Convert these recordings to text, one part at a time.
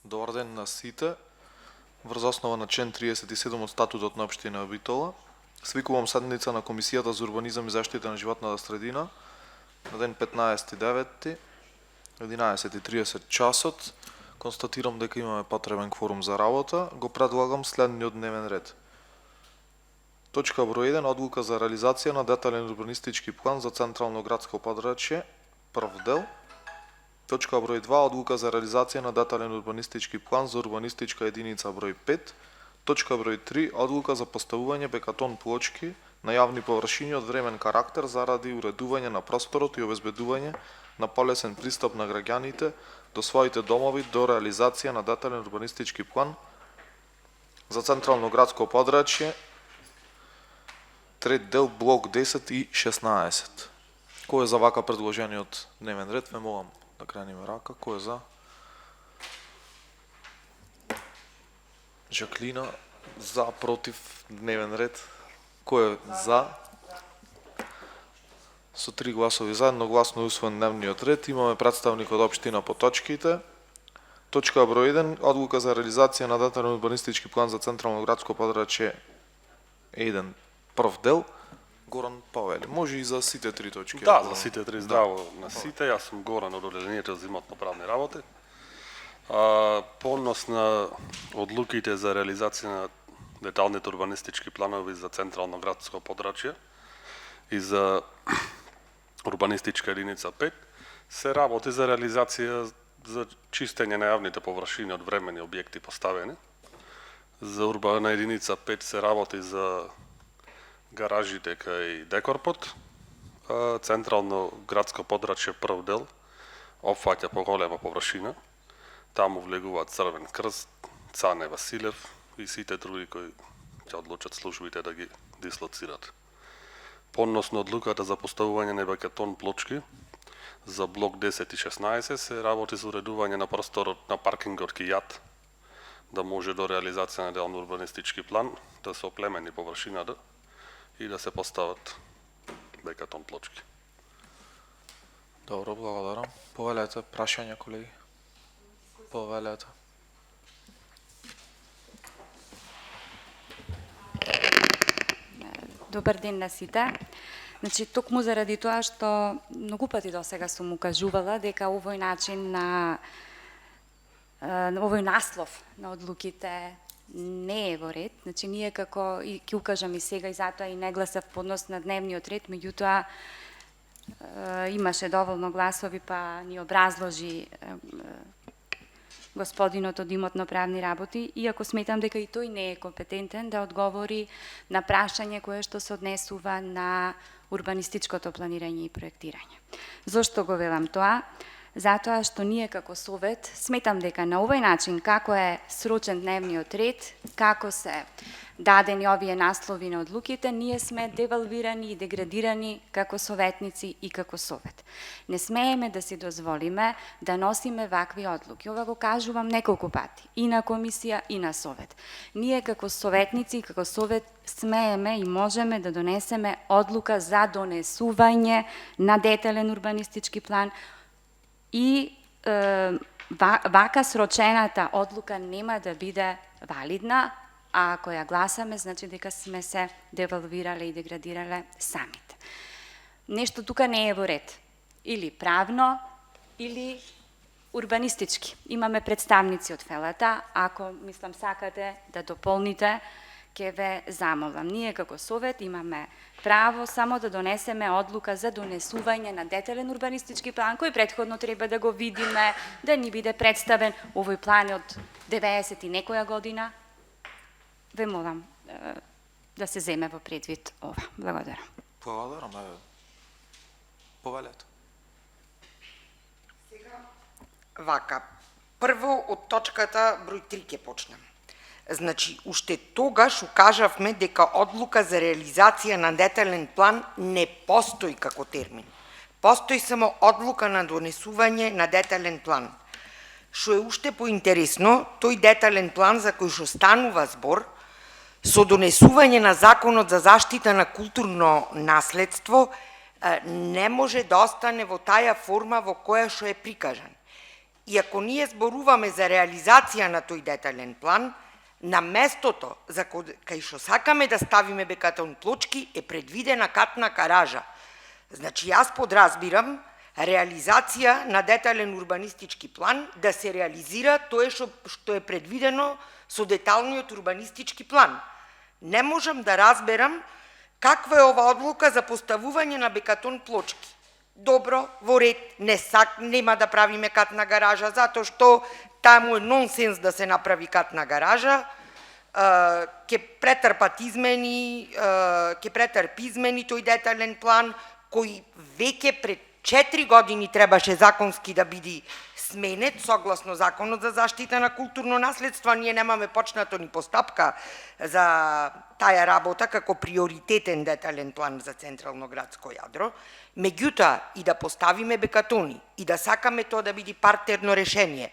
Добар ден на сите. Врз основа на член 37 од статутот на општина Битола, свикувам седница на Комисијата за урбанизам и заштита на животната средина на ден 15.9. 11:30 часот. Констатирам дека имаме потребен кворум за работа. Го предлагам следниот дневен ред. Точка број 1. Одлука за реализација на детален урбанистички план за централно градско подрачје, прв дел. Точка број 2. Одлука за реализација на детален урбанистички план за урбанистичка единица број 5. Точка број 3. Одлука за поставување бекатон плочки на јавни површини од времен карактер заради уредување на просторот и обезбедување на полесен пристап на граѓаните до своите домови до реализација на детален урбанистички план за централно градско подрачје, трет дел, блок 10 и 16. Кој е за вака предложениот дневен ред? Ве молам да крениме рака. Кој е за? Жаклина, за, против дневен ред. Кој е за? Со 3 гласови за, едногласно усвоен дневниот ред. Имаме представник од општина по точките. Точка број 1. Одлука за реализација на детален урбанистички план за централно градско подрачје 1. Прв дел. Горан Павели. Може и за сите три точки. Да, за сите три. Здраво на сите. Јас сум Горан од Оделението за имотно-правни работи. По однос на одлуките за реализација на деталните урбанистички планови за централно градско подрачје и за урбанистичка единица 5, се работи за реализација за чистење на јавните површини од времени објекти поставени. За урбана единица 5 се работи за гаражите кај Декорпот. Централно градско подрачје прв дел опфаќа поголема површина. Таму влегуваат Црвен крст, Цане Василев и сите други кои ќе одлучат службите да ги дислоцират. По однос на одлуката за поставување на бекатон плочки за блок 10 и 16 се работи за уредување на просторот на паркингот кај јат, да може до реализација на делно урбанистички план да се оплемени површината и да се постават бекатон плочки. Добро, благодарам. Повелете, прашања, колеги? Повелете. Добар ден на сите. Значи, токму заради тоа што многу пати досега сум укажувала дека овој начин на овој наслов на одлуките не е во ред. Значи, ние како, и ќе укажам и сега, и затоа и не гласав по однос на дневниот ред, меѓутоа имаше доволно гласови, па ни образложи господинот од имотно-правни работи, иако сметам дека и тој не е компетентен да одговори на прашање кое што се однесува на урбанистичкото планирање и проектирање. Зошто го велам тоа? Затоа што ние како Совет сметам дека на овој начин, како е срочен дневниот ред, како се дадени овие наслови на одлуките, ние сме девалвирани и деградирани како советници и како Совет. Не смееме да си дозволиме да носиме вакви одлуки. Ова го кажувам неколку пати, и на комисија, и на Совет. Ние како советници и како Совет смееме и можеме да донесеме одлука за донесување на детален урбанистички план и вака срочената одлука нема да биде валидна, а ако ја гласаме, значи дека сме се девалвирале и деградирале самите. Нешто тука не е во ред. Или правно, или урбанистички. Имаме представници од фелата, ако, мислам, сакате да дополните, ќе ве замолам. Ние како Совет имаме право само да донесеме одлука за донесување на детален урбанистички план, кој претходно треба да го видиме, да ни биде представен. Овој план од 90 и некоја година. Ве молам да се земе во предвид ова. Благодарам. Благодарам. Повелете. Вака, прво од точката број 3 ќе почнем. Значи, уште тогаш укажавме дека одлука за реализација на детален план не постои како термин. Постои само одлука на донесување на детален план. Што е уште поинтересно, тој детален план за кој што станува збор, со донесување на Законот за заштита на културно наследство, не може да остане во таја форма во која што е прикажан. И ако ние зборуваме за реализација на тој детален план, на местото за кај што сакаме да ставиме бекатон плочки е предвидена катна гаража. Значи јас подразбирам реализација на детален урбанистички план да се реализира тоа што е предвидено со деталниот урбанистички план. Не можам да разберам каква е ова одлука за поставување на бекатон плочки. Добро, во ред, нема да правиме катна гаража, затоа што таму е нонсенс да се направи катна гаража, ќе претрпи измени тој детален план, кој веќе пред 4 години требаше законски да биде сменет, согласно Законот за заштита на културно наследство. Ние немаме почнато ни постапка за таа работа како приоритетен детален план за централно градско јадро. Меѓутоа, и да поставиме бекатони, и да сакаме тоа да биде партерно решение,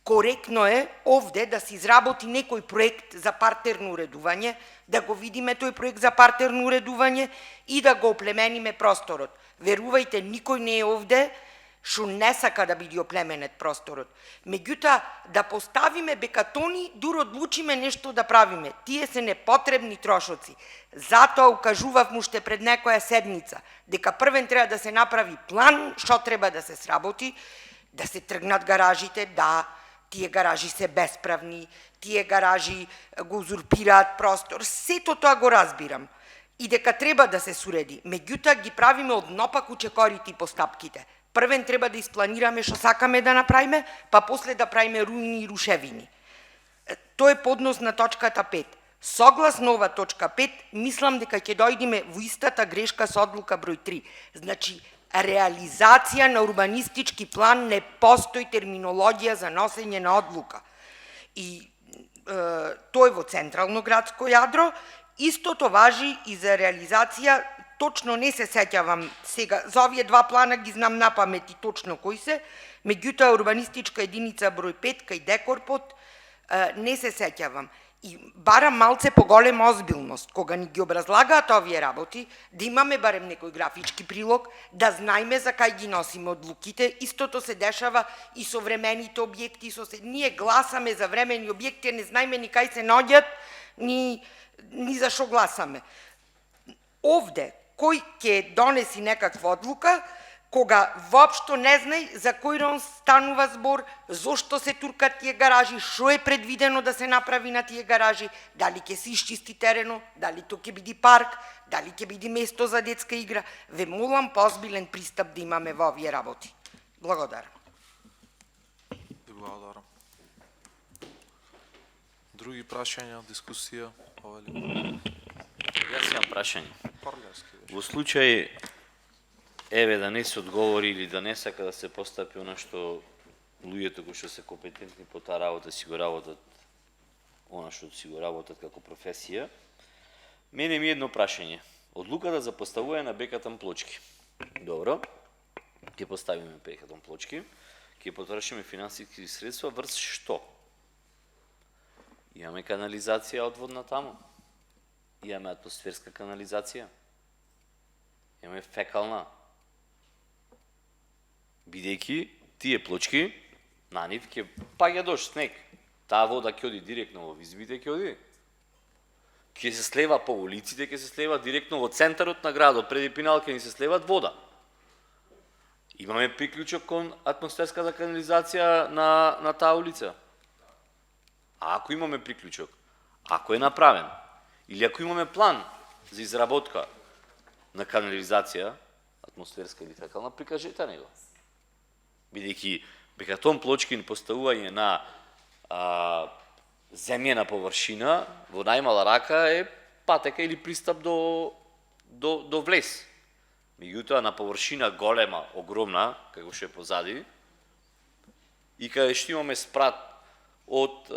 коректно е овде да се изработи некој проект за партерно уредување, да го видиме тој проект за партерно уредување и да го оплемениме просторот. Верувајте, никој не е овде што не сака да биде оплеменет просторот. Меѓутоа, да поставиме бекатони, дур одлучиме нешто да правиме. Тие се непотребни трошоци. Затоа укажував уште пред некоја седмица, дека првен треба да се направи план што треба да се сработи, да се тргнат гаражите, да, тие гаражи се бесправни, тие гаражи го узурпираат простор, сето тоа го разбирам. И дека треба да се суреди. Меѓутоа ги правиме однопак учекорите и постапките. Првен треба да испланираме што сакаме да направиме, па после да правиме руини и рушевини. Тоа е поднос на точката 5. Согласно ова точка 5, мислам дека ќе дојдеме во истата грешка со одлука број 3. Значи, реализација на урбанистички план не постои терминологија за носење на одлука. И тој во централно градско јадро, истото важи и за реализација. Точно не се сеќавам сега, за овие два плана ги знам на памет и точно кои се, меѓутоа урбанистичка единица број 5 кај Декорпот не се сеќавам. И барам малце поголема озбилност, кога ни ги образлагаат овие работи, да имаме барем некој графички прилог, да знаеме за кај ги носиме одлуките. Истото се дешава и со времените објекти, ние гласаме за времени објекти, не знаеме ни кај се наоѓаат, ни за што гласаме. Овде, кој ќе донеси некаква одлука, кога воопшто не знај за кој район станува збор, зошто се туркат тие гаражи, што е предвидено да се направи на тие гаражи, дали ќе се исчисти терено, дали тоа ќе биде парк, дали ќе биде место за детска игра. Ве молам поозбилен пристап да имаме во овие работи. Благодарам. Благодарам. Други прашања, дискусија? Јас имам прашање. Во случај, еве да не се одговори или да не сака да се постапи она што луѓето кои што се компетентни по таа работа си го работат, она што си го работат како професија, мене ми е едно прашање. Одлуката за поставување на бекатон плочки. Добро, ќе поставиме бекатон плочки, ќе потрошиме финансиски средства врз што? Имаме канализација одводна таму. Имаме атмосферска канализација. Имаме фекална. Бидејќи тие плочки, на нив ќе паѓа дожд, снег. Таа вода ќе оди директно во избите, ќе оди. Ќе се слева по улиците, ќе се слева директно во центарот на градот, преди пинал ќе ни се слеват вода. Имаме приклучок кон атмосферската канализација на таа улица. А ако имаме приклучок, ако е направен, или ако имаме план за изработка на канализација, атмосферска или фекална, прикажете него. Бидејќи бекатон плочки поставување на земјена површина во најмала рака е патека или пристап до влез. Меѓутоа на површина голема, огромна, како што е позади, и каде што имаме спрат од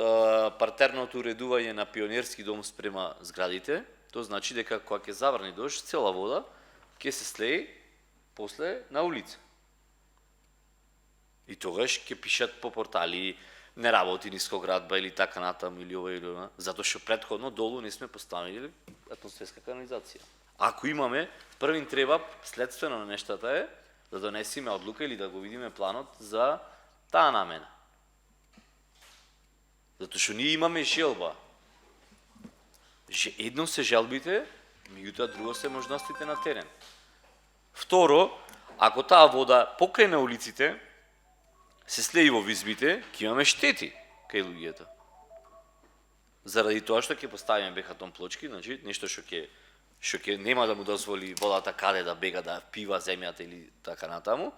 партерното уредување на пионерски дом спрема зградите, тоа значи дека кога ќе заврне дожд, цела вода ќе се слее после на улица. И тогаш ќе пишат по портали не работи нискоградба или така натам или ова или она, затоа што претходно долу не сме поставили атмосферска канализација. Ако имаме, првин треба, следствено на нештата е, да донесиме одлука или да го видиме планот за таа намена. Затоа што ние имаме желба. Едно се желбите, меѓутоа друго се можностите на терен. Второ, ако таа вода покрај на улиците се слеи во визбите, ќе имаме штети кај луѓето. Заради тоа што ќе поставиме бехатон плочки, значи нешто што ќе нема да му дозволи водата каде да бега да пива земјата или така натаму,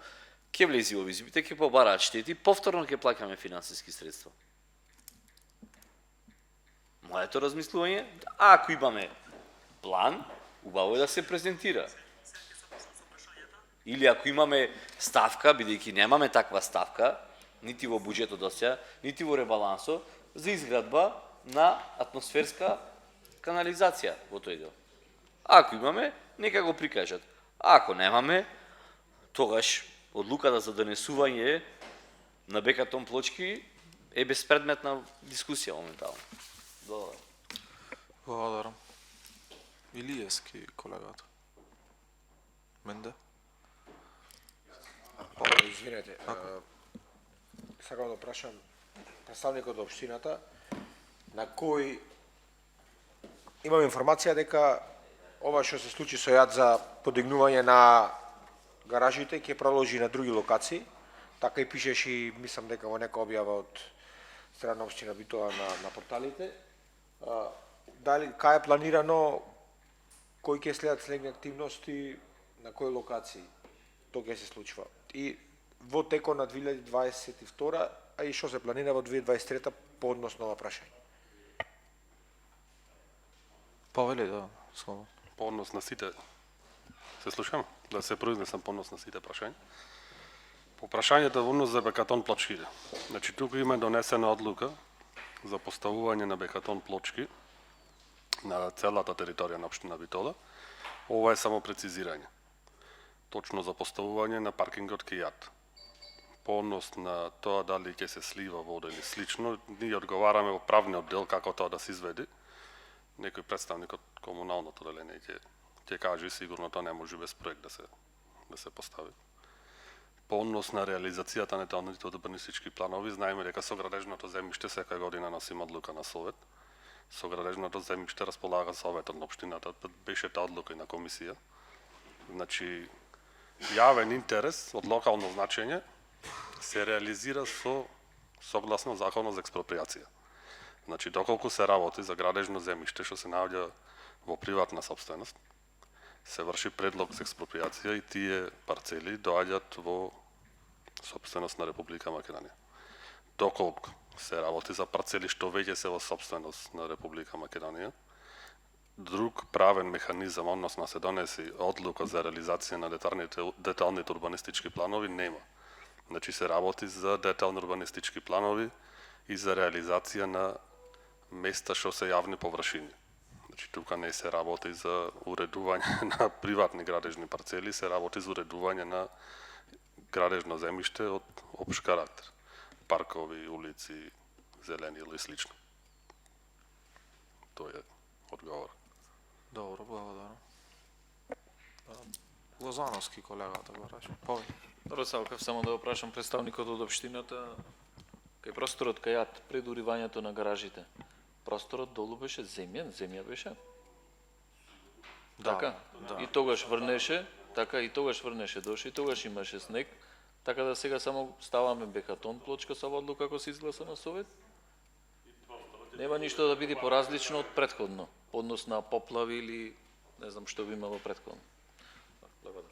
ќе влези во визбите, ќе побараат штети, повторно ќе плаќаме финансиски средства. Моето размислување, ако имаме план, убаво е да се презентира. Или ако имаме ставка, бидејќи немаме таква ставка, нити во буџетот досега, нити во ребалансо, за изградба на атмосферска канализација во тој дел. Ако имаме, нека го прикажат. Ако немаме, тогаш одлуката за донесување на бекатон плочки е безпредметна дискусија моментално. Добро. Благодарам. Илиевски колегата. Менде? Извинете, сакам да прашам представникот од општината на кој имам информација дека ова што се случи со јад за подигнување на гаражите ќе продолжи на други локации. Така и пишеше, мислам дека во нека објава од страна на општина Битола на порталите. Дали кај е планирано, кои ќе следат следни активности, на кои локации тоа ќе се случува? И во текот на 2022, а и што се планира во 2023 по однос на ова прашање? Павеле, да, слободно. По однос на сите, се слушам, да се произнесам по однос на сите прашања. По прашањето во однос за бекатон плочките. Значи, тука има донесена одлука за поставување на бекатон плочки на целата територија на општина Битола. Ова е само прецизирање. Точно за поставување на паркингот кај јат. По однос на тоа дали ќе се слива вода или слично, ние одговараме во правниот дел како тоа да се изведе. Некој представник од комуналното деление ќе каже, сигурно тоа не може без проект да се постави. По однос на реализацијата на деталните урбанистички планови, знаеме дека со градежното земјиште секоја година носиме одлука на совет. Со градежното земјиште располага советот на општината, беше таа одлука и на комисија. Значи, јавен интерес од локално значење се реализира согласно законот за експроприација. Значи, доколку се работи за градежно земјиште што се наоѓа во приватна сопственост, се врши предлог за експроприација и тие парцели доаѓаат во сопственост на Република Македонија. Доколку се работи за парцели што веќе се во сопственост на Република Македонија, друг правен механизам, односно се донеси одлука за реализација на деталните урбанистички планови, нема. Значи се работи за детални урбанистички планови и за реализација на места што се јавни површини. Значи тука не се работи за уредување на приватни градежни парцели, се работи за уредување на градежно земјиште од општ карактер. Паркови, улици, зелени или слично. Тоа е одговор. Добро, благодарам. Лозановски колегата бараш. Павел. Добро, сакав само да го прашам представникот од општината, кај просторот кај јат пред уривањето на гаражите. Просторот долу беше земја беше? Да, Така? да. И тогаш врнеше, така и тогаш врнеше, доше и тогаш имаше снег, така да сега само ставаме бекатон плочка со одлука како се изгласа на совет. Нема ништо да биде поразлично од претходно, однос на поплави или не знам што би имало претходно. Благодарам.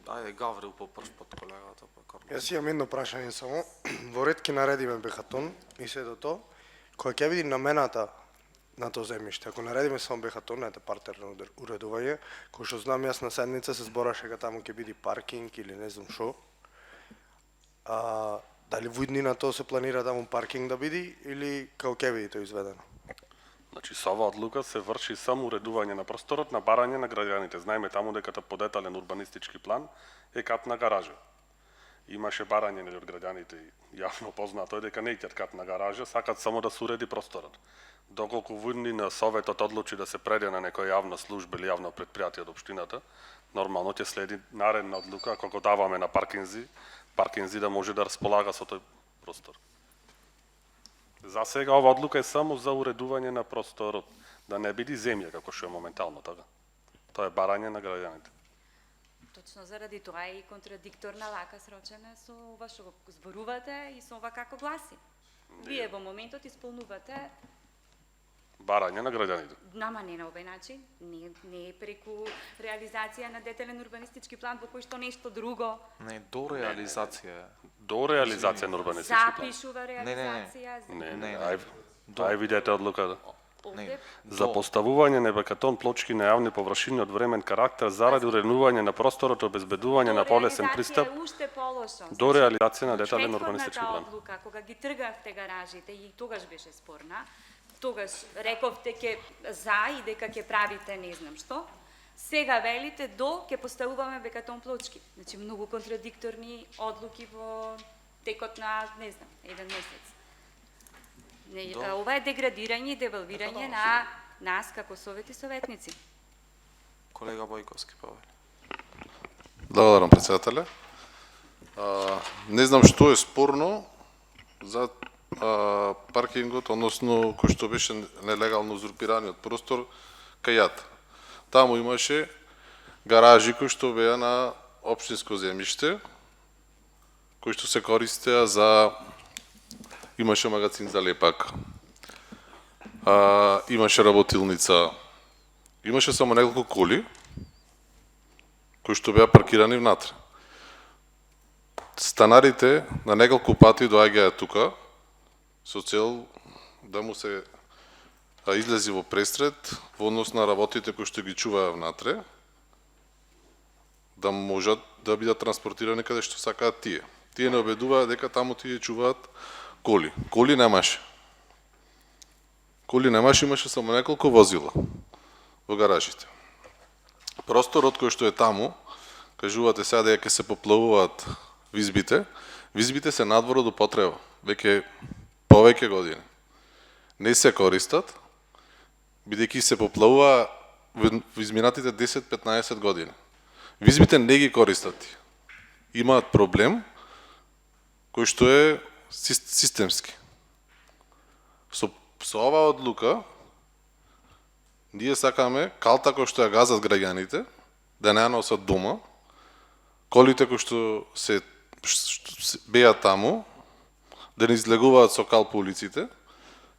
Ајде, Гаврил по прв пат колегата, па Карло. Јас имам едно прашање само. Во ред ќе наредиме бехатон и се до тоа, која ќе биде намената на тоа земјиште. Ако наредиме само бехатон, ете партерно уредување, кој што знам јас на седница се збораше дека таму ќе биде паркинг или не знам што. Дали во иднина тоа се планира таму паркинг да биде или како ќе биде тоа изведено? Значи, со оваа одлука се врши само уредување на просторот на барање на граѓаните. Знаеме таму дека по детален урбанистички план е катна гаража. Имаше барање од граѓаните, јавно познато е дека не ќе катна гаража, сакат само да се уреди просторот. Доколку на советот одлучи да се преде на некоја јавна служба или јавно претпријатие од општината, нормално ќе следи наредна одлука кога даваме на паркинзи да може да располага со тој простор. За сега ова одлука е само за уредување на просторот, да не биде земја како што е моментално така. Тоа е барање на граѓаните. Точно заради тоа е и контрадикторна вака срочена со ова што го зборувате и со ова како гласи. Вие во моментот исполнувате Барање на граѓаните. нама не на овој начин, не е преку реализација на детелен урбанистички план во кој што нешто друго Не, до реализација. До реализација на урбанистички план. запишува не. реализација. Не, ај видете одлуката. Овде За поставување на бекатон плочки на јавни површини од времен карактер заради уредување на просторот, обезбедување на полесен пристап реализација е уште полошо. до реализација на детален урбанистички Претходната план. одлука, кога ги тргавте гаражите и тогаш беше спорна, тогаш рековте ке за и дека ќе правите не знам што, сега велите до ќе поставуваме бекатон плочки. Значи многу контрадикторни одлуки во текот на, не знам, еден месец. Ова е деградирање и девалвирање на нас како совети советници. Колега Бојковски, повели. Благодарам, председателе. Не знам што е спорно за паркингот, односно кој што беше нелегално узурпираниот простор кај јат. Таму имаше гаражи кои што беа на општинско земјиште, кои што се користеа за... Имаше магазин за лепак, имаше работилница, имаше само неколку коли, кои што беа паркирани внатре. Станарите на неколку пати доаѓаат тука, со цел да му се излези во пресред во однос на работите кои што ги чуваа внатре, да можат да бидат транспортирани каде што сакаат тие. Тие не обедуваат дека таму тие чуваат коли. Коли немаше. Коли немаше, имаше само неколку возила во гаражите. Просторот кој што е таму, кажувате сега дека ќе се поплавуваат визбите, визбите се надвор од употреба, веќе повеќе години. Не се користат, бидејќи се поплавува во изминатите 10-15 години. Визбите не ги користат. Имаат проблем кој што е системски. Со оваа одлука ние сакаме калта кој што ја газат граѓаните да не ја носат дома, колите кои што се беа таму да не излегуваат со кал по улиците,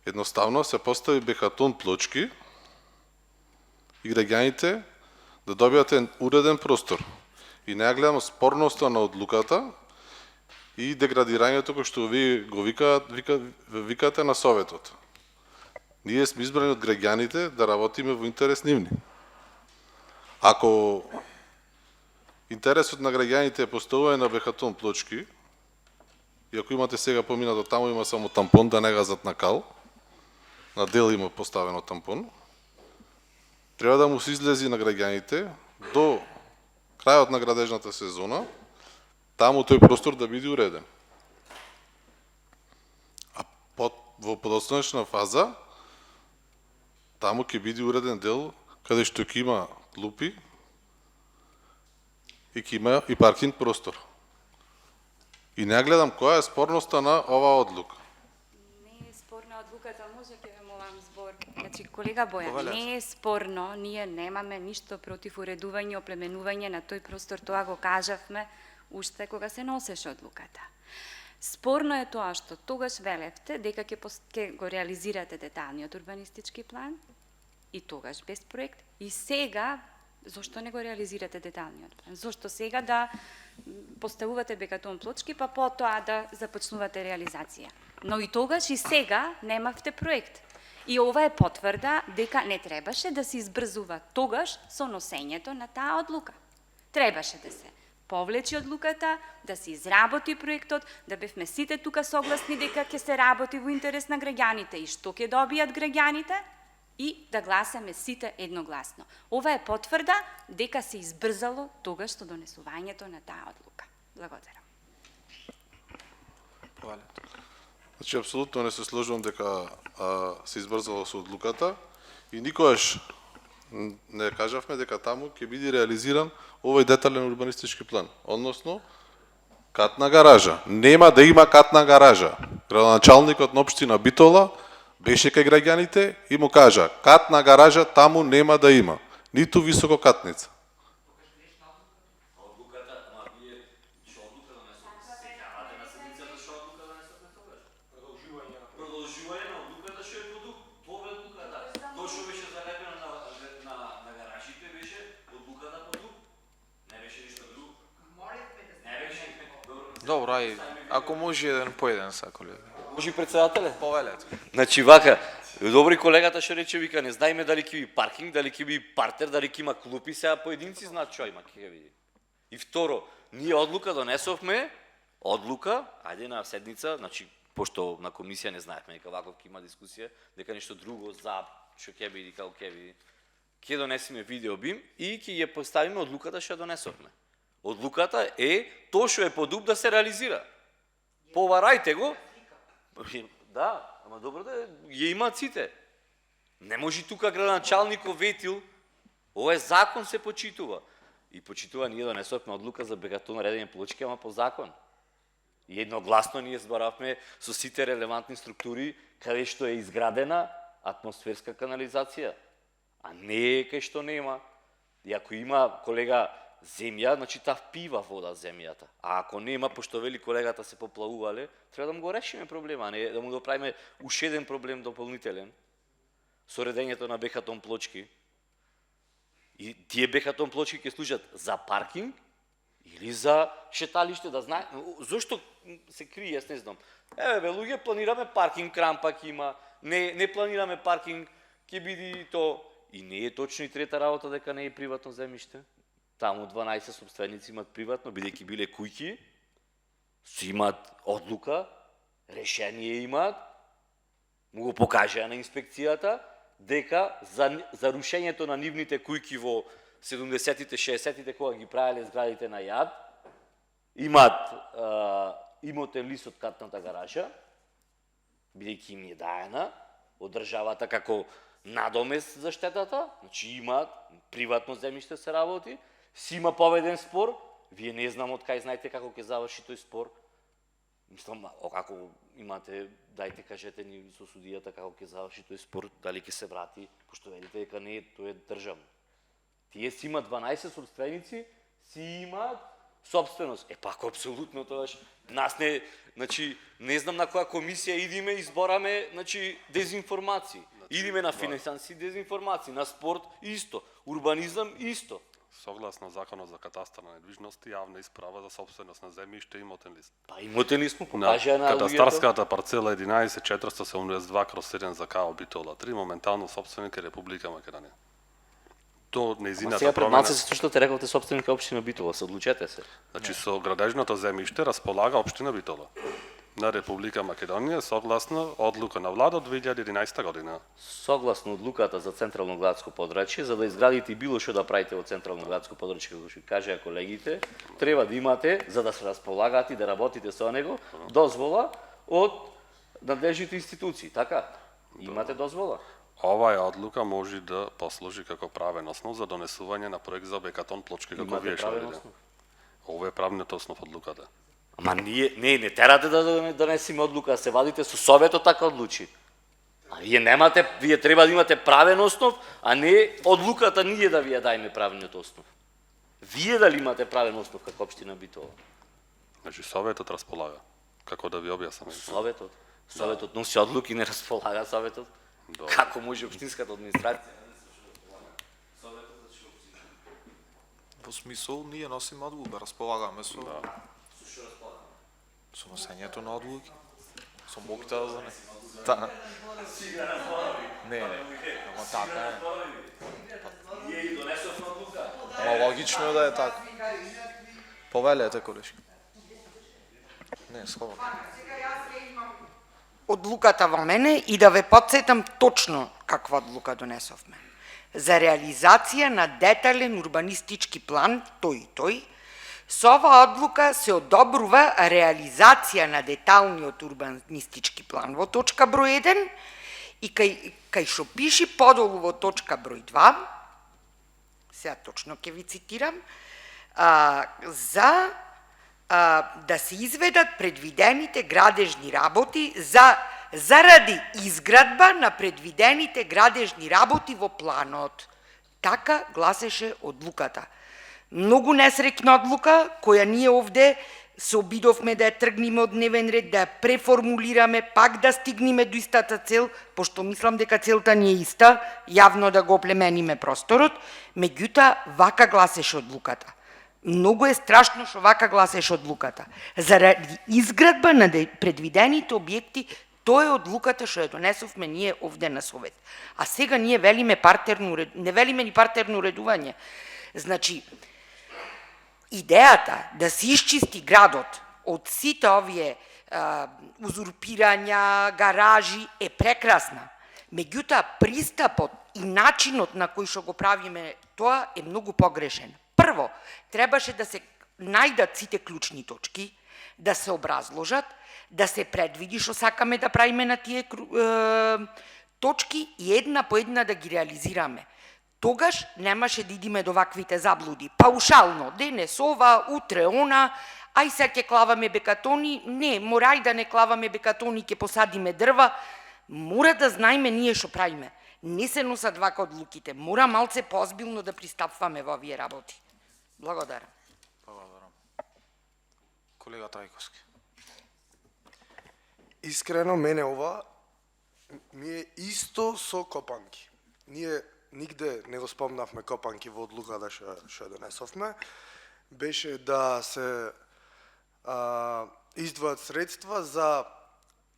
едноставно се постави бекатон плочки и граѓаните да добијат уреден простор. И не ја гледам спорноста на одлуката и деградирањето кој што ви го викате на Советот. Ние сме избрани од граѓаните да работиме во интерес нивни. Ако интересот на граѓаните е поставување на бекатон плочки, и ако имате сега поминато таму има само тампон, да не газат на кал, на дел има поставено тампон, треба да му се излези на граѓаните до крајот на градежната сезона, таму тој простор да биде уреден. А во подоцнешна фаза, таму ќе биде уреден дел каде што ќе има клупи и ќе има и паркинг простор. И не гледам која е спорноста на оваа одлука. Не е спорна одлуката, може ќе ве молам збор. Значи, колега Бојан, не е спорно, ние немаме ништо против уредување, оплеменување на тој простор, тоа го кажавме уште кога се носеше одлуката. Спорно е тоа што тогаш велевте дека ќе го реализирате деталниот урбанистички план и тогаш без проект и сега зошто не го реализирате деталниот план? Зошто сега да поставувате бекатон плочки па потоа да започнувате реализација? Но и тогаш и сега немавте проект. И ова е потврда дека не требаше да се избрзува тогаш со носењето на таа одлука. Требаше да се повлечи одлуката, да се изработи проектот, да бевме сите тука согласни дека ќе се работи во интерес на граѓаните и што ќе добијат граѓаните и да гласаме сите едногласно. Ова е потврда дека се избрзало тогаш со донесувањето на таа одлука. Благодарам. Значи, апсолутно не се сложувам дека се избрзало со одлуката и никогаш не кажавме дека таму ќе биде реализиран овој детален урбанистички план, односно катна гаража. Нема да има катна гаража. градоначалникот на општина Битола беше кај граѓаните и му кажа, катна гаража таму нема да има, ниту висококатница. Добро, ај, ако може еден по еден са, колега. Може председателе? Повелете. Значи вака, добри колегата што рече вика, не знаеме дали ќе би паркинг, дали ќе би партер, дали ќе има клупи, сега поединци знаат што има, ќе види. И второ, ние одлука донесовме, ајде на седница, значи пошто на комисија не знаевме дека ваков ќе има дискусија, дека нешто друго за што ќе биде, како ќе биде. Ќе донесеме видеобим и ќе ја поставиме одлуката што донесовме. Одлуката е тоа што е подуп да се реализира. Поварајте го. Да, ама добро да ја имаат сите. Не може тука градоначалников ветил, овој закон се почитува. И почитува, ние донесовме одлука за бегатон редење плочки, ама по закон. И едногласно ние зборавме со сите релевантни структури каде што е изградена атмосферска канализација, а не е кај што нема. И ако има, колега, земја, значи таа впива вода земјата. А ако нема, пошто вели колегата се поплавувале, треба да му го решиме проблема, а не да му го правиме уште еден проблем дополнителен со редењето на бехатон плочки. И тие бехатон плочки ќе служат за паркинг или за шеталиште, да знае. Зошто се крие, јас не знам. Бе, луѓе, планираме паркинг, крампак има, не планираме паркинг, ќе биде и то. И не е точно и трета работа дека не е приватно земјиште. Таму 12 собственици имат приватно, бидејќи биле кујки, си имат одлука, решение имат, му го покажеа на инспекцијата, дека за рушењето на нивните кујки во 70-тите, 60-тите, кога ги правеле зградите на ЈАД, имат имотен лист од катната гаража, бидејќи им е даена од државата како надомест за штетата, значи имаат приватно земјиште се работи, си има поведен спор, вие не знам од кај знаете како ќе заврши тој спор. Мислам, како имате, дајте кажете ни со судијата како ќе заврши тој спор, дали ќе се врати, пошто видите дека не е, тој е државно. Тие си имат 12 собственици, си имаат собственост. Па ако апсолутно тоаш, нас не, значи, не знам на која комисија идиме и избораме, значи, дезинформации. Идиме на финансијски дезинформации, на спорт исто, урбанизам исто. Согласно законот за катастар на недвижности, јавна исправа за собственост на земјиште и имотен лист. Па имотен лист му покажа на катастарската парцела 11472/7 за КАО Битола 3, моментално собственик е Република Македонија. До нејзината сега пред промена. малце се што те рековте собственик општина Битола, се одлучете се. Значи со градежното земјиште располага општина Битола на Република Македонија согласно одлука на влада од 2011 година. Согласно одлуката за Централно градско подрачје, за да изградите било што да правите во Централно градско подрачје, како што кажаа колегите, треба да имате, за да се располагаат и да работите со него, дозвола од надлежните институции, така? Имате дозвола. Оваа одлука може да послужи како правен основ за донесување на проект за бекатон плочки, како вие што видите. Ова е правниот основ одлуката. Ама не терате да донесеме одлука, се вадите со советот така одлучи. А вие треба да имате правен основ, а не одлуката ние да ви ја дајме правниот основ. Вие дали имате правен основ како општина Битола? Значи советот располага. Како да ви објаснам? Советот носи одлуки, не располага советот. Како може општинската администрација? Во смисол, ние носиме одлука, располагаме со... Со носењето на одлуки. Со моките да не. Да. Не, ама така е. Ама логично е да е така. Повелете, колешка. Не, слободно. Одлуката во мене и да ве подсетам точно каква одлука донесовме. За реализација на детален урбанистички план, тој, со оваа одлука се одобрува реализација на деталниот урбанистички план во точка број 1 и кај што пиши подолу во точка број 2, сега точно ќе ви цитирам, за да се изведат предвидените градежни работи заради изградба на предвидените градежни работи во планот. Така гласеше одлуката. Многу несрекна одлука, која ние овде се обидовме да ја тргнеме од дневен ред, да ја преформулираме, пак да стигнеме до истата цел, пошто мислам дека целта ни е иста, јавно да го оплемениме просторот, меѓутоа вака гласеше одлуката. Многу е страшно што вака гласеше одлуката. Заради изградба на предвидените објекти, тоа е одлуката што ја донесовме ние овде на Совет. А сега ние велиме не велиме ни партерно уредување. Значи, идејата да се исчисти градот од сите овие узурпирања, гаражи е прекрасна. Меѓутоа, пристапот и начинот на кој што го правиме тоа е многу погрешен. Прво, требаше да се најдат сите клучни точки, да се образложат, да се предвиди што сакаме да правиме на тие точки и една по една да ги реализираме. Тогаш немаше да идиме до ваквите заблуди. Паушално, денес ова, утре она, ај се ќе клаваме бекатони, не, морај да не клаваме бекатони, ќе посадиме дрва, мора да знаеме ние што правиме. Не се носат вака одлуките, мора малце поозбилно да пристапваме во овие работи. Благодарам. Благодарам. Колега Трајковски. Искрено, мене ова ми е исто со копанки. Ние нигде не го спомнавме копанки во одлуката што донесовме. Беше да се издвојат средства за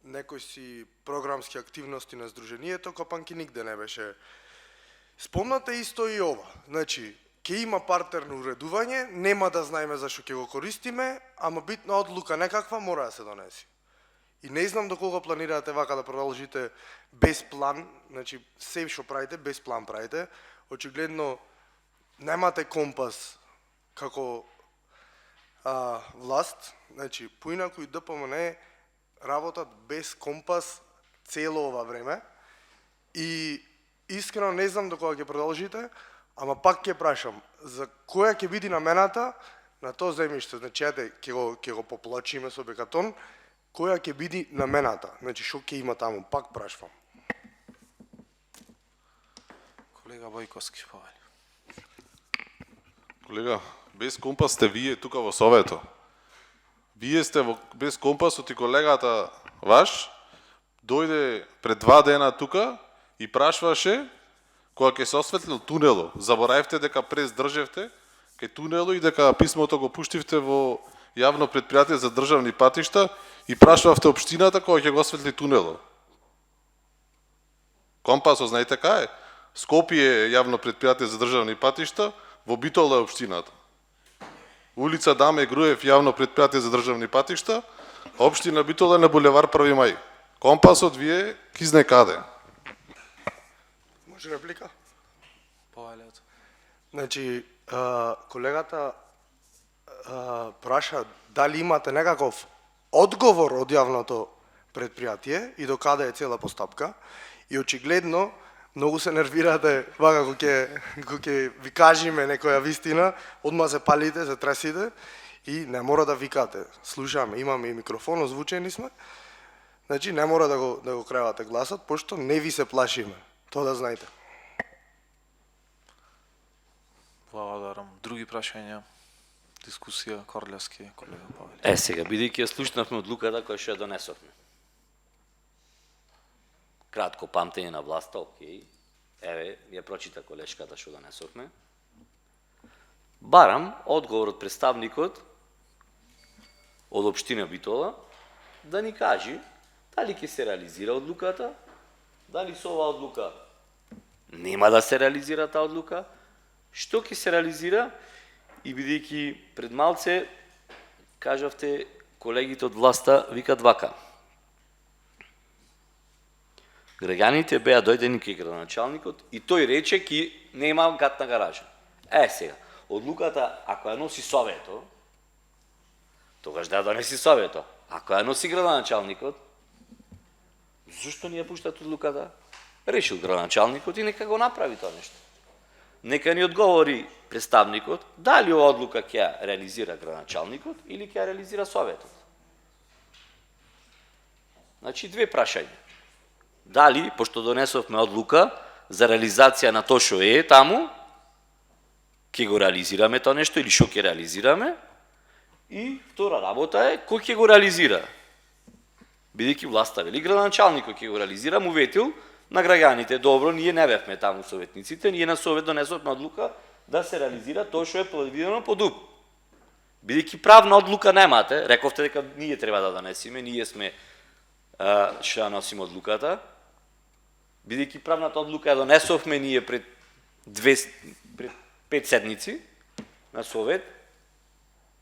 некои си програмски активности на Сдруженијето, копанки нигде не беше спомната, исто и ова. Значи, ќе има партерно уредување, нема да знаеме зашто ќе го користиме, ама битна одлука некаква мора да се донеси. И не знам доколку планирате вака да продолжите без план, значи се што правите, без план правите. Очигледно немате компас како власт, значи поинаку и ДПМН работат без компас цело ова време и искрено не знам докога ќе продолжите, ама пак ќе прашам, за која ќе биде намената на тоа земјиште, значи ќе го поплачиме со бекатон, која ќе биде намената, значи што ќе има таму, пак прашвам. Колега Бојковски, повели. Колега, без компас сте вие тука во Совето. Вие сте без компасот и колегата ваш дојде пред 2 дена тука и прашваше кога ќе се осветлил тунело. Заборавивте дека прездржевте кај тунело и дека писмото го пуштивте во јавно предпријатие за државни патишта и прашувавте општината кога ќе го осветли тунело. Компасот знаете кај е? Скопје е јавно предпријатие за државни патишта, во Битола е општината. Улица Даме Груев јавно предпријатие за државни патишта, општина Битола на булевар 1 мај. Компасот ви е ки знае каде. Може реплика? Повелете. Значи, колегата праша дали имате некаков одговор од јавното предпријатие и до каде е цела постапка и очигледно многу се нервирате вака кога ќе ви кажеме некоја вистина, одма се палите, се тресите и не мора да викате. Слушаме, имаме и микрофон, озвучени сме. Значи не мора да го кревате гласот, пошто не ви се плашиме. Тоа да знаете. Благодарам. Други прашања? Дискусија, Корлевски, колега Павели. Сега, бидејќи ја слушнавме одлуката која што ја донесовме. Кратко памтење на власта, окей. Еве, ја прочита колешката што донесовме. Барам одговор од представникот од општина Битола да ни кажи дали ќе се реализира одлуката, дали со оваа одлука нема да се реализира таа одлука, што ќе се реализира и бидејќи пред малце кажавте колегите од власта викат вака. Граѓаните беа дојдени кај градоначалникот и тој рече ки нема гатна гаража. Сега, одлуката ако ја носи Совето, тогаш да ја донеси Совето. Ако ја носи градоначалникот, зашто не ја пуштат одлуката? Решил градоначалникот и нека го направи тоа нешто. нека ни одговори представникот дали ова одлука ќе ја реализира градоначалникот или ќе ја реализира Советот. Значи, две прашања. Дали, пошто донесовме одлука за реализација на тоа што е таму, ќе го реализираме тоа нешто или што ќе реализираме, и втора работа е кој ќе го реализира. Бидејќи власта вели градоначалникот ќе го реализира, му ветил на граѓаните, добро, ние не бевме таму советниците, ние на совет донесовме одлука да се реализира тоа што е предвидено по ДУП. Бидејќи правна одлука немате, рековте дека ние треба да донесиме, ние сме што ја носиме одлуката, бидејќи правната одлука ја донесовме ние пред 5 седмици на совет,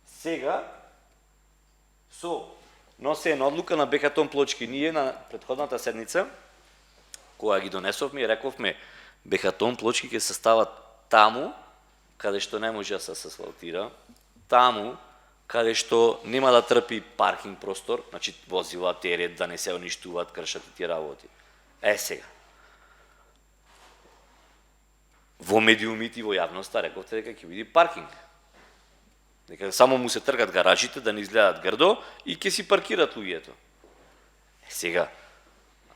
сега со носена одлука на Бехатон Плочки, ние на претходната седница, кога ги донесовме и рековме Бехатон Плочки ќе се стават таму, каде што не може да се асфалтира, таму, каде што нема да трпи паркинг простор, значи возила, терет, да не се уништуваат, кршат и тие работи. Сега. Во медиумите и во јавноста рековте дека ќе биде паркинг. Дека само му се тргат гаражите да не изгледаат грдо и ќе си паркират луѓето. Сега,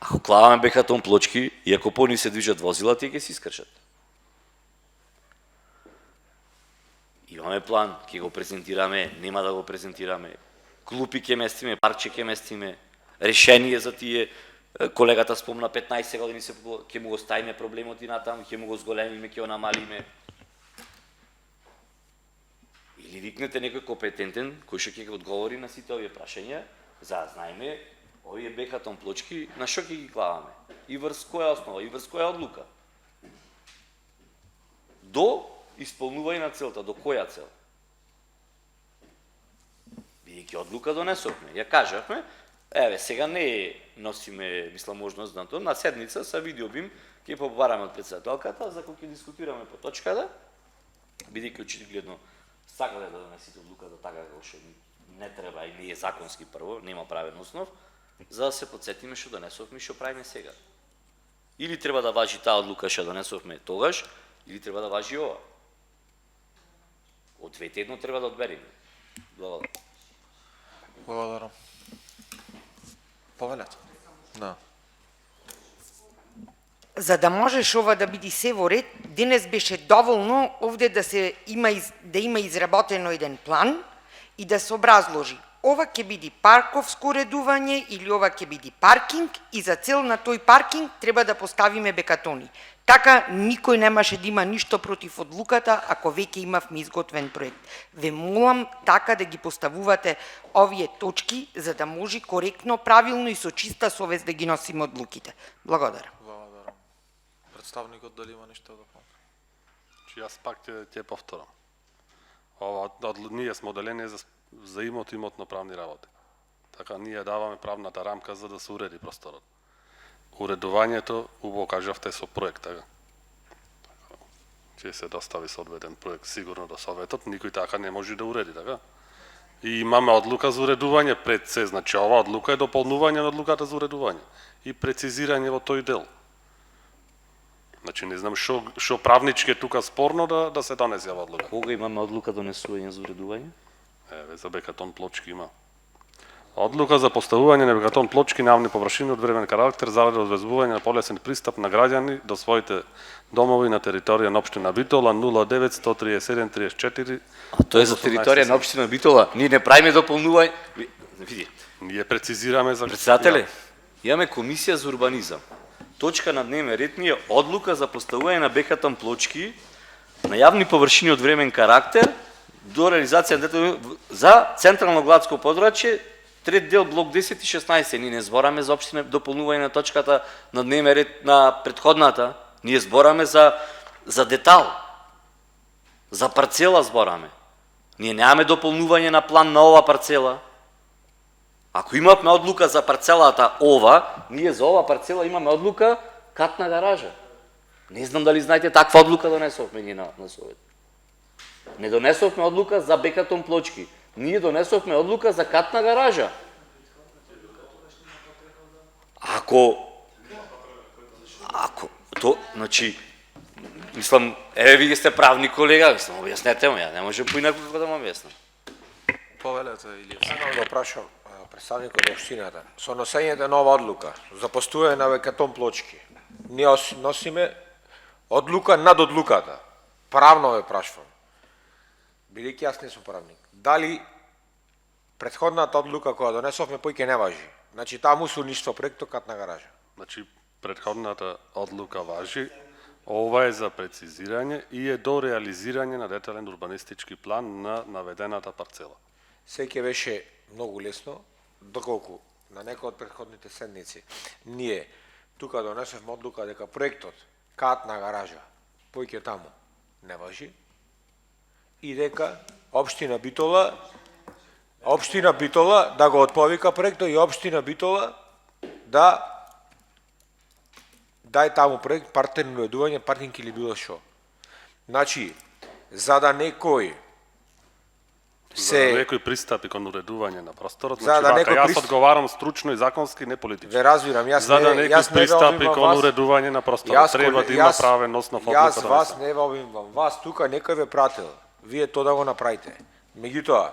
ако клаваме Бехатон Плочки и ако по ни се движат возила, тие ќе си искршат. Имаме план, ќе го презентираме, нема да го презентираме. Клупи ќе местиме, парче ќе местиме, решение за тие. Колегата спомна 15 години ќе му го ставиме проблемот и натаму, ќе му го зголемиме, ќе го намалиме. Или викнете некој компетентен кој што ќе одговори на сите овие прашања, за да знаеме овие Бехатон Плочки на што ќе ги клаваме и врз која основа и врз која одлука. До исполнување на целта, до која цел? Бидејќи одлука донесовме, ја кажавме, еве сега не носиме, мислам, можност на тоа, на седница се види обим, ќе побараме од председателката, за кој ќе дискутираме по точката, бидејќи очигледно сакате да донесете одлуката така како што не треба и не е законски прво, нема правен основ, за да се подсетиме што донесовме и што правиме сега. Или треба да важи таа одлука што донесовме тогаш, или треба да важи ова. Од двете едно треба да одбериме. Благодарам. Благодарам. Повелете. Да. За да можеш ова да биде се во ред, денес беше доволно овде да има изработено еден план и да се образложи. Ова ќе биде парковско уредување или ова ќе биде паркинг и за цел на тој паркинг треба да поставиме бекатони. Така никој немаше да има ништо против одлуката ако веќе имавме изготвен проект. Ве молам така да ги поставувате овие точки за да може коректно, правилно и со чиста совест да ги носиме одлуките. Благодарам. Благодарам. Представникот дали има нешто да помне? Јас пак ќе повторам. Ние сме оделени за имотно правни работи. Така ние даваме правната рамка за да се уреди просторот. Уредувањето, убаво кажавте, со проект, така. Ќе се достави соодветен проект сигурно до советот, никој така не може да уреди, така. И имаме одлука за уредување пред се, значи ова одлука е дополнување на одлуката за уредување и прецизирање во тој дел. Значи не знам што правнички е тука спорно да се донесе ова одлука. Кога имаме одлука донесување за уредување? Еве, за Бехатон Плочки има. Одлука за поставување на Бехатон Плочки на јавни површини од времен карактер заради одвезување на полесен пристап на граѓани до своите домови на територија на општина Битола 09 137 34. А тоа е за територија на општина Битола. Ние не правиме дополнување. Види. Ние прецизираме за Председателе, имаме комисија за урбанизам. Точка на дневен ред ни е одлука за поставување на Бехатон Плочки на јавни површини од времен карактер до реализација за централно градско подрачје, трет дел блок 10 и 16. Ние не збораме за општина дополнување на точката на дневен ред на претходната. Ние збораме за детал. За парцела збораме. Ние немаме дополнување на план на ова парцела. Ако имавме одлука за парцелата ова, ние за ова парцела имаме одлука катна гаража. Не знам дали знаете, таква одлука донесовме ние на совет. Не донесовме одлука за Бехатон Плочки. Ние донесовме одлука за катна гаража. Ако значи Мислам, вие сте правник колега, мислам, објаснете му, ја не може поинаку како да му објаснам. Повелете или Сакам да прашам представникот од општината. Со носењето на ова одлука за постојање на бекатон плочки, ние носиме одлука над одлуката. Правно ве прашувам. Бидејќи јас не сум правник. Дали претходната одлука која донесовме поиќе не важи? Значи таму се уништува проектот катна гаража. Значи, предходната одлука важи, ова е за прецизирање и е до реализирање на детален урбанистички план на наведената парцела. Секе беше многу лесно, доколку на некој од претходните седници ние тука донесовме одлука дека проектот катна гаража поиќе таму не важи и дека општина Битола да го отповика проектот и општина Битола да дај таму проект партерно уредување, паркинг или било што. Значи, за да некој За да некој пристапи кон уредување на просторот, За значи да вака, некој јас одговарам стручно и законски, не политички. Ве разбирам, јас За да некој јас не пристапи обвинувам кон вас. уредување на просторот, треба да има правен основ одлука. Јас вас не ве обвинувам, вас тука некој ве пратил. Вие тоа да го направите. Меѓутоа,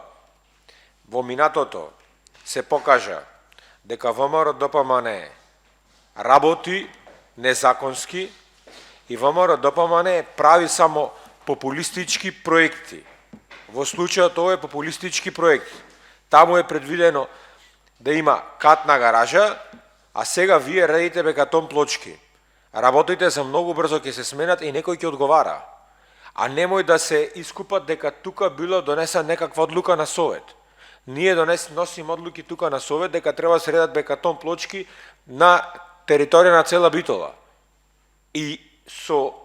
во минатото се покажа дека ВМРО ДПМН работи незаконски и ВМРО ДПМН прави само популистички проекти. Во случајот ова е популистички проект. Таму е предвидено да има катна гаража, а сега вие редите бекатон плочки. Работите за многу брзо ќе се сменат и некој ќе одговара. А немој да се искупат дека тука било донесена некаква одлука на Совет. Ние носим одлуки тука на Совет дека треба да се редат бекатон плочки на територија на цела Битола. И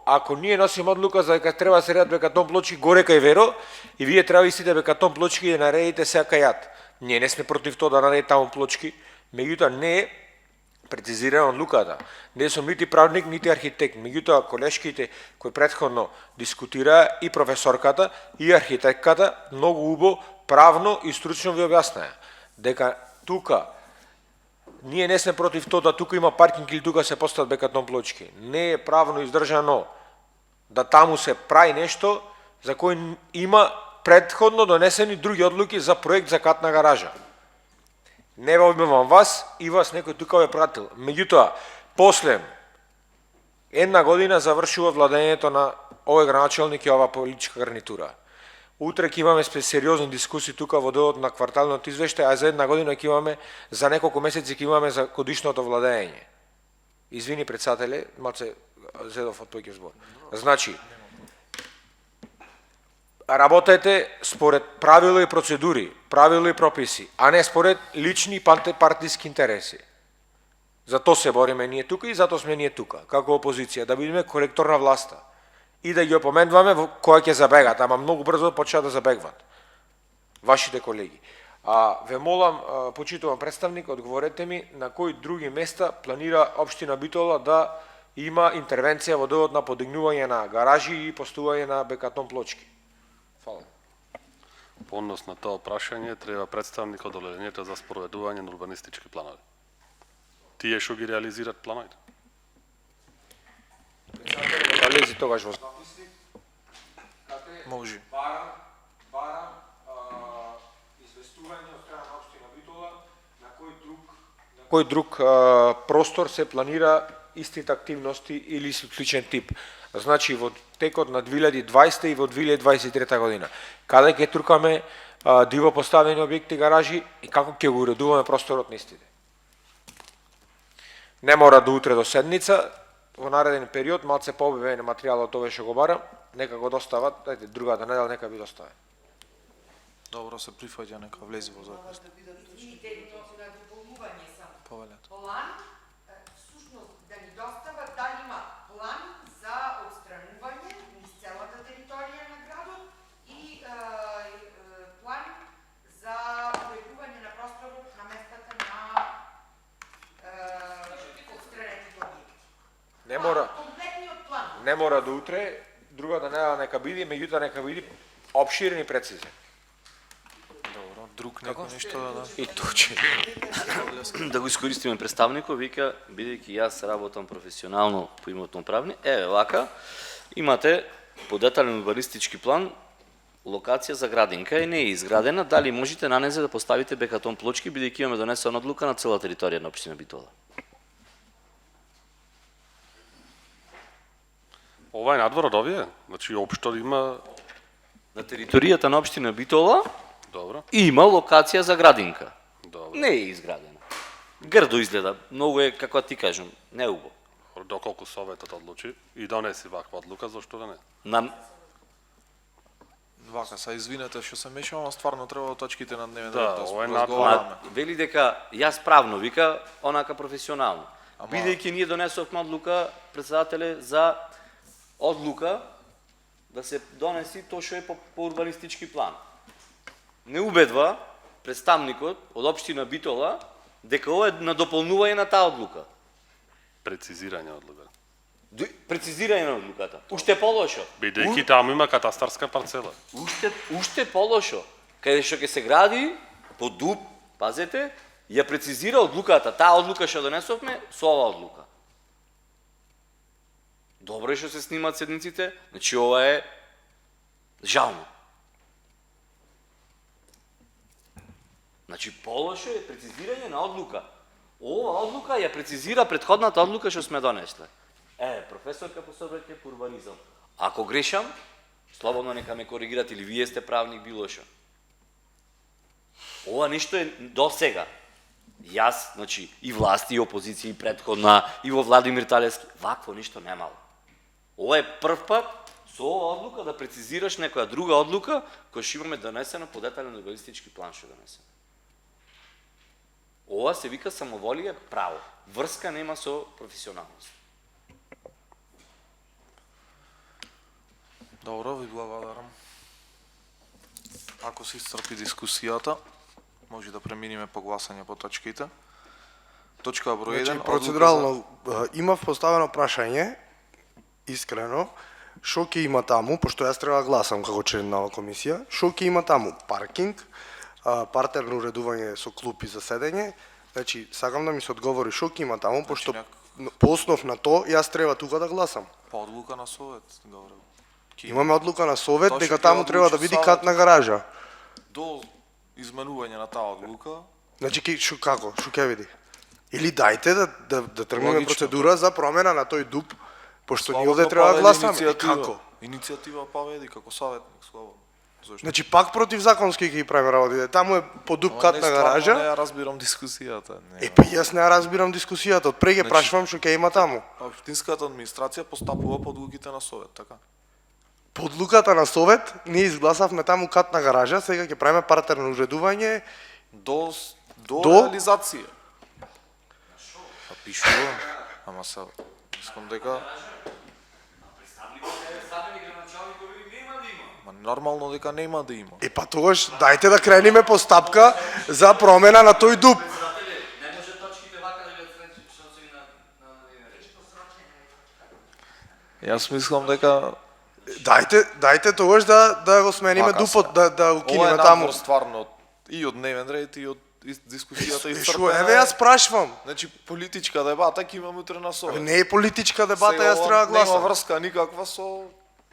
ако ние носим одлука за дека треба да се редат бекатон плочки горе кај Веро, и вие треба истите бекатон плочки и да наредите сега кај јат. Ние не сме против тоа да наредите таму плочки, меѓутоа не е прецизирана одлуката. Не сум нити правник, нити архитект. Меѓутоа колешките кои претходно дискутираа и професорката и архитектката многу убаво правно и стручно ви објаснаа дека тука ние не сме против тоа да тука има паркинг или тука се постават бекатон плочки. Не е правно издржано да таму се прави нешто за кој има претходно донесени други одлуки за проект за катна гаража. Не ве обвинувам вас и вас некој тука ве пратил. Меѓутоа, после една година завршува владењето на овој градоначалник и ова политичка гарнитура. Утре ќе имаме сериозни дискусии тука во делот на кварталниот извештај, а за една година ќе имаме, за неколку месеци ќе имаме за годишното владење. Извини председателе, малце зедов од тој збор. Значи, работете според правила и процедури, правила и прописи, а не според лични и партиски интереси. Зато се бориме ние тука и зато сме ние тука, како опозиција, да бидеме коректор на власта и да ги опомендваме која ќе забегат, ама многу брзо почнат да забегват вашите колеги. Ве молам, почитувам представник, одговорете ми на кои други места планира општина Битола да има интервенција во делот на подигнување на гаражи и поставување на бекатон плочки. Фала. По однос на тоа прашање треба представник од одделението за спроведување на урбанистички планови. Тие што ги реализираат плановите. Лези тогаш во записник. Може. Барам известување од страна на општина Битола на кој друг простор се планира истите активности или сличен тип. Значи во текот на 2020 и во 2023 година. Каде ќе трукаме диво поставени објекти, гаражи и како ќе го уредуваме просторот на истите. Не мора до утре до седница, во нареден период, малце пообјавен материјалот овој што го барам, нека го достават, дајте другата недела нека ви достави. Добро, се прифаќа, нека влези во запис. Повелете. План, всушност да ни достават дали има план за отстранување низ целата територија на градот и план за уредување на просторот на местата на отстранетите објекти. Не мора. Комплетниот план. Не мора до утре, другата недела нека биде, меѓутоа нека биде опширен и прецизен. Добро, друг некој нешто да... И точно. Да го искористиме представникот, вика, бидејќи јас работам професионално по имотно правни, еве вака, имате по детален урбанистички план локација за градинка и не е изградена, дали можете на незе да поставите бекатон плочки, бидејќи имаме донесена одлука на цела територија на општина Битола? Ова е надвор од овие? Значи, општо има... На територијата на општина Битола Добро, има локација за градинка. добро. Не е изградена. Грдо изгледа, многу е, како ти кажам, неубаво. Доколку Советот одлучи и донеси ваква одлука, зашто да не? На Вака, са извинете што се мешам, ама стварно треба точките на дневен Да, ред ова е разговараме. вели дека јас правно вика, онака професионално. Ама- Бидејќи ние донесовме одлука, председателе, за одлука да се донеси тоа што е по урбанистички план. Не убедва представникот од општина Битола дека ова е на дополнување на таа одлука. Прецизирање одлука. Прецизирање на одлуката. Уште полошо. Бидејќи таму има катастарска парцела. Уште полошо. Каде што ќе се гради по дуб, пазете, ја прецизира одлуката. Таа одлука што донесовме со оваа одлука. Добро е што се снимаат седниците, значи ова е жално. Значи полошо е прецизирање на одлука. Ова одлука ја прецизира претходната одлука што сме донесле. Професорка по сообраќај по урбанизам. Ако грешам, слободно нека ме коригирате или вие сте правник било што. Ова нешто е до сега. Јас, значи, и власти, и опозиција, и претходна, и во Владимир Талевски, вакво нешто немало. Ова е прв пат со оваа одлука да прецизираш некоја друга одлука која што имаме донесена по детален урбанистички план што донесена. Ова се вика самоволија право. Врска нема со професионалност. Добро, ви благодарам. Ако се исцрпи дискусијата, може да преминиме по гласање по точките. Точка број 1. Значи, процедурално имав поставено прашање, искрено, што ќе има таму, пошто јас треба да гласам како член на оваа комисија, што ќе има таму? Паркинг, партерно уредување со клупи за седење, значи, сакам да ми се одговори што ќе има таму, пошто по основ на тоа јас треба тука да гласам. По одлука на Совет, добро. Имаме одлука на Совет Тоа дека што ќе таму треба да одлучи биде Совет. катна гаража. До изменување на таа одлука, Значи, што како? Што ќе види? Или дајте да тргнеме Логично. процедура за промена на тој дуб, пошто ние слободно овде треба да паведи гласаме. И иницијатива. како? Иницијатива паведи како советник, слободно. Зошто? Значи пак противзаконски ќе ги правиме работите. Таму е по дуб Ама катна не, стварно гаража. Не ја разбирам дискусијата. Не, Па јас не ја разбирам дискусијата. Од пред ќе Значи- прашувам што ќе има таму. Општинската администрација постапува по одлуките на Совет, така? По одлуката на Совет ние изгласавме таму катна гаража, сега ќе правиме партерно уредување. До До? реализација. А пишува, ама са, мислам дека... Ма нормално дека нема да има. Па тогаш дајте да кренеме постапка за промена на тој дуб. Не може точките вака да ги отстречи, што се на Јас мислам дека Дајте тогаш да го смениме Вака дупот, се. да ова е укинеме таму. надвор стварно и од дневен ред и од дискусијата Шо, исцрпена. еве јас прашувам. Значи политичка дебата ќе имаме утре на Совет. Не е политичка дебата, Сега јас ова треба да Нема гласам. врска никаква со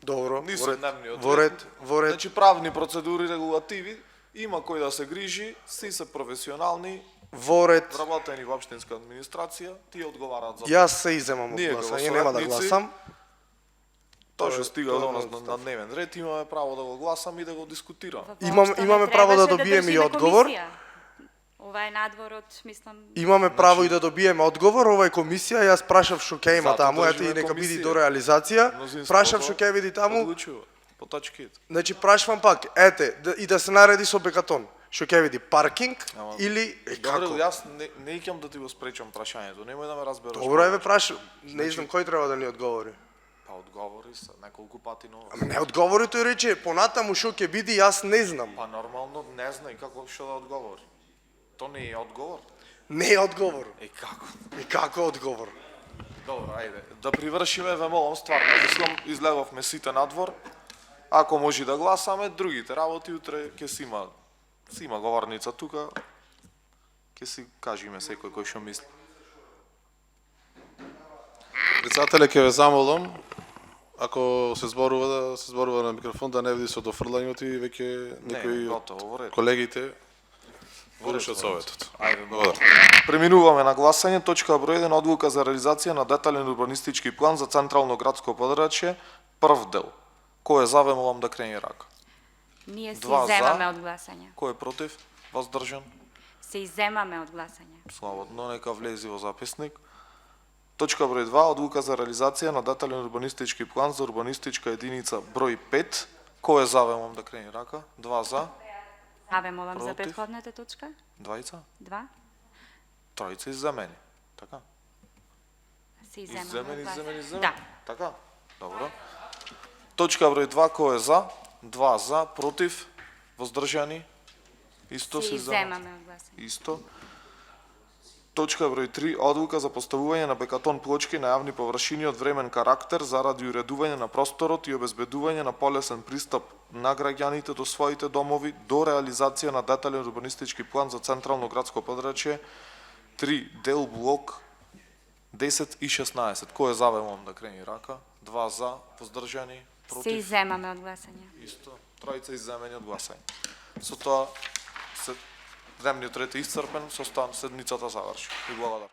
Добро, ни во со ред, дневниот во ред, во ред. Значи правни процедури, регулативи, има кој да се грижи, си се професионални, Во ред. вработени во општинска администрација, тие одговараат за Јас се иземам од Ние гласање, како нема да советници, гласам. тоа тоа што е- стига тоа е до нас мојот на став. дневен ред, имаме право да го гласаме и да го дискутираме. Имаме право да добиеме и одговор. Ова е надворот, мислам, Имаме право и да добиеме одговор, ова е комисија, јас прашав што ќе има Затоа таму, ете држиме и нека биде комисија. до реализација. Мнозинството Прашав што ќе види таму, Одлучува по точките. значи прашувам пак, ете, и да се нареди со бекатон. Што ќе види паркинг Ама, или Добре, како? јас не икам да ти го спречам прашањето, немој да ме разбереш. Добро, еве прашувам. Не Значи- знам кој треба да ни одговори. Па одговори се неколку пати, но Ама не одговори, тој рече, понатаму што ќе биде, јас не знам. па нормално не знај како што да одговори. То не е одговор. Не е одговор. Како? И како одговор? Добро, ајде. Да привршиме, ве молам стварно. Мислам, излеговме сите надвор. Ако може да гласаме, другите работи утре ќе си има говорница тука. Ќе си кажеме секој кој што мисли. Председателе, ќе ве замолам, ако се зборува на микрофон, да не види со дофрлањето и веќе некои готово, во од ред. колегите водеше од советот. Благодарам. Преминуваме на гласање. Точка број 1, одлука за реализација на детален урбанистички план за централно градско подрачје, прв дел. Кој е за, ве молам да крени рака. Ние се Два за. изземаме од гласање. Кој е против? Воздржан? Се изземаме од гласање. Слободно, нека влези во записник. Точка број 2, одлука за реализација на детален урбанистички план за урбанистичка единица број 5. Кој е за, ве молам да крени рака. 2 за, Аве молам за Против? претходната точка. 2, 2. тројца изземени. Така? Се изземаме Изземени, од гласање. изземени. Да. Така? Добро. Точка број 2, кој е за? 2 за, против, воздржани? Исто Се се изземат. изземаме од гласање. Исто. Точка број 3, одлука за поставување на бекатон плочки на јавни површини од времен карактер заради уредување на просторот и обезбедување на полесен пристап на граѓаните до своите домови до реализација на детален урбанистички план за централно градско подрачје 3 дел блок 10 и 16. Кој е за, ве молам да крени рака? 2 за, воздржани, Се против? изземаме од гласање. Исто. Тројца изземени од гласање. Со тоа се дневниот ред е исцрпен, со седницата заврши. И благодарам.